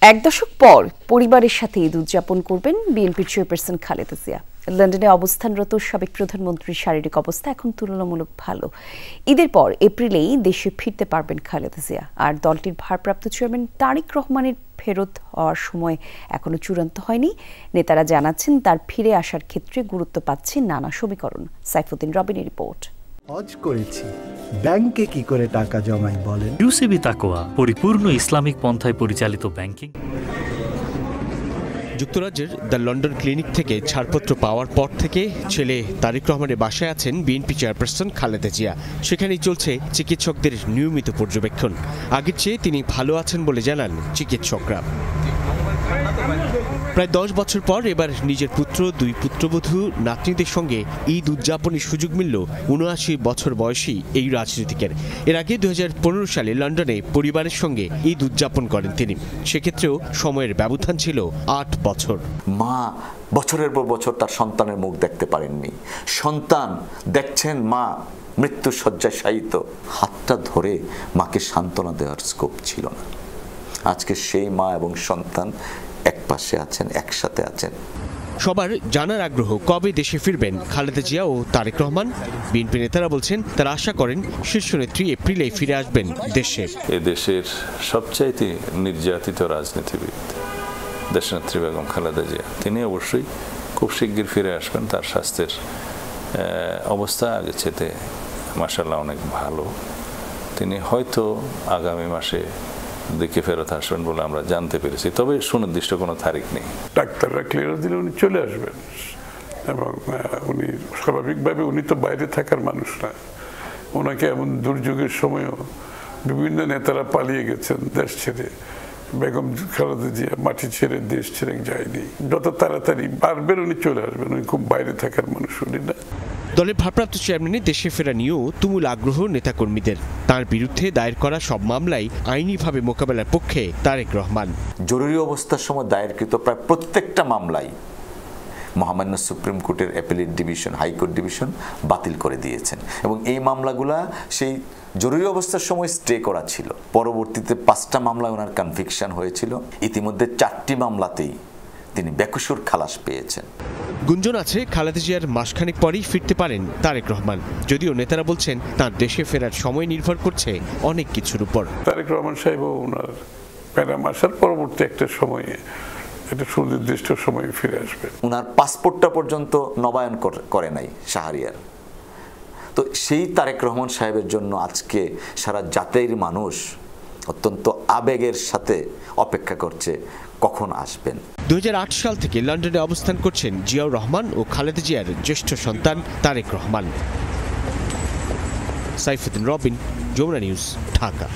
এক দশক পর পরিবারের সাথে ঈদ উদযাপন করবেন বিএনপির চেয়ারপারসন খালেদা জিয়া। লন্ডনে অবস্থানরত সাবেক প্রধানমন্ত্রীর শারীরিক অবস্থা এখন তুলনামূলক ভালো। ঈদের পর এপ্রিলেই দেশে ফিরতে পারবেন খালেদা জিয়া। আর দলটির ভারপ্রাপ্ত চেয়ারম্যান তারেক রহমানের ফেরত হওয়ার সময় এখনো চূড়ান্ত হয়নি। নেতারা জানাচ্ছেন তার ফিরে আসার ক্ষেত্রে গুরুত্ব পাচ্ছে নানা সমীকরণ। সাইফুদ্দিন রবিনের রিপোর্ট। হজ করেছি, ব্যাংকে কি করে টাকা জমাই বলেন? ইউসিবি তাকওয়া, পরিপূর্ণ ইসলামিক পন্থায় পরিচালিত ব্যাংকিং। যুক্তরাজ্যের দ্য লন্ডন ক্লিনিক থেকে ছাড়পত্র পাওয়ার পর থেকে ছেলে তারেক রহমানের বাসায় আছেন বিএনপি চেয়ারপারসন খালেদা জিয়া। সেখানেই চলছে চিকিৎসকদের নিয়মিত পর্যবেক্ষণ। আগের চেয়ে তিনি ভালো আছেন বলে জানান চিকিৎসকরা। প্রায় 10 বছর পর এবার নিজের পুত্র, 2 পুত্রবধূ, নাতনিদের সঙ্গে ঈদ উদযাপনের সুযোগ মিলল 79 বছর বয়সী এই রাজনীতিকের। এর আগে 2015 সালে লন্ডনে পরিবারের সঙ্গে ঈদ উদযাপন করেন তিনি। সেক্ষেত্রেও সময়ের ব্যবধান ছিল 8 বছর। মা বছরের পর বছর তার সন্তানের মুখ দেখতে পারেননি। সন্তান দেখছেন মা মৃত্যু শয্যায় শায়িত, হাতটা ধরে মাকে সান্ত্বনা দেওয়ার স্কোপ ছিল না। আজকে সেই মা এবং সন্তান এক পাশে আছেন, একসাথে আছেন। সবার জানার আগ্রহ কবে দেশে ফিরবেন খালেদা জিয়া ও তারেক রহমান। বিএনপি নেতারা বলছেন তারা আশা করেন শীর্ষ নেত্রী এপ্রিলে ফিরে আসবেন দেশে। এই দেশের সবচাইতে নির্যাতিত রাজনীতিবিদ দেশনেত্রী বেগম খালেদা জিয়া, তিনি অবশ্যই খুব শিগগির ফিরে আসবেন। তার স্বাস্থ্যের অবস্থা আগের চেয়ে মাশাআল্লাহ অনেক ভালো। তিনি হয়তো আগামী মাসে দিকে ফেরত আসবেন বলে আমরা জানতে পেরেছি, তবে সুনির্দিষ্ট কোনো তারিখ নেই। ডাক্তাররা ক্লিয়ার দিলে উনি চলে আসবেন এবং উনি স্বাভাবিকভাবে, উনি তো বাইরে থাকার মানুষ না। ওনাকে এমন দুর্যোগের সময়ও বিভিন্ন নেতারা পালিয়ে গেছেন দেশ ছেড়ে। বেগম খালেদা জিয়া মাটি ছেড়ে দেশ ছেড়ে যায়নি। যত তাড়াতাড়ি পারবেন উনি চলে আসবেন। উনি খুব বাইরে থাকার মানুষ উনি না। দলের ভারপ্রাপ্ত চেয়ারম্যানের দেশে ফেরা নিয়েও তুমুল আগ্রহ নেতাকর্মীদের। তার বিরুদ্ধে দায়ের করা সব মামলাই আইনিভাবে মোকাবেলার পক্ষে তারেক রহমান। জরুরি অবস্থার সময় দায়েরকৃত প্রায় প্রত্যেকটা মামলাই মহামান্য সুপ্রিম কোর্টের অ্যাপিলেট ডিভিশন, হাইকোর্ট ডিভিশন বাতিল করে দিয়েছেন এবং এই মামলাগুলা সেই জরুরি অবস্থার সময় স্টে করা ছিল। পরবর্তীতে 5টা মামলায় ওনার কনভিকশন হয়েছিল। ইতিমধ্যে 4টি মামলাতেই তিনি বেকসুর খালাস পেয়েছেন। গুঞ্জন আছে খালেদা জিয়ার মাসখানেক পরেই ফিরতে পারেন তারেক রহমান, যদিও নেতারা বলছেন তার দেশে ফেরার সময় নির্ভর করছে অনেক কিছুর উপর। তারেক রহমান সাহেব ওনার প্যারাম আসার পরবর্তী একটা সময়ে, একটা সুনির্দিষ্ট সময়ে ফিরে আসবে। ওনার পাসপোর্টটা পর্যন্ত নবায়ন করে নাই শাহরিয়ার। তো সেই তারেক রহমান সাহেবের জন্য আজকে সারা জাতির মানুষ অত্যন্ত আবেগের সাথে অপেক্ষা করছে কখন আসবেন। 2008 সাল থেকে লন্ডনে অবস্থান করছেন জিয়াউর রহমান ও খালেদা জিয়ার জ্যেষ্ঠ সন্তান তারেক রহমান। সাইফুদ্দিন রবিন, যমুনা নিউজ, ঢাকা।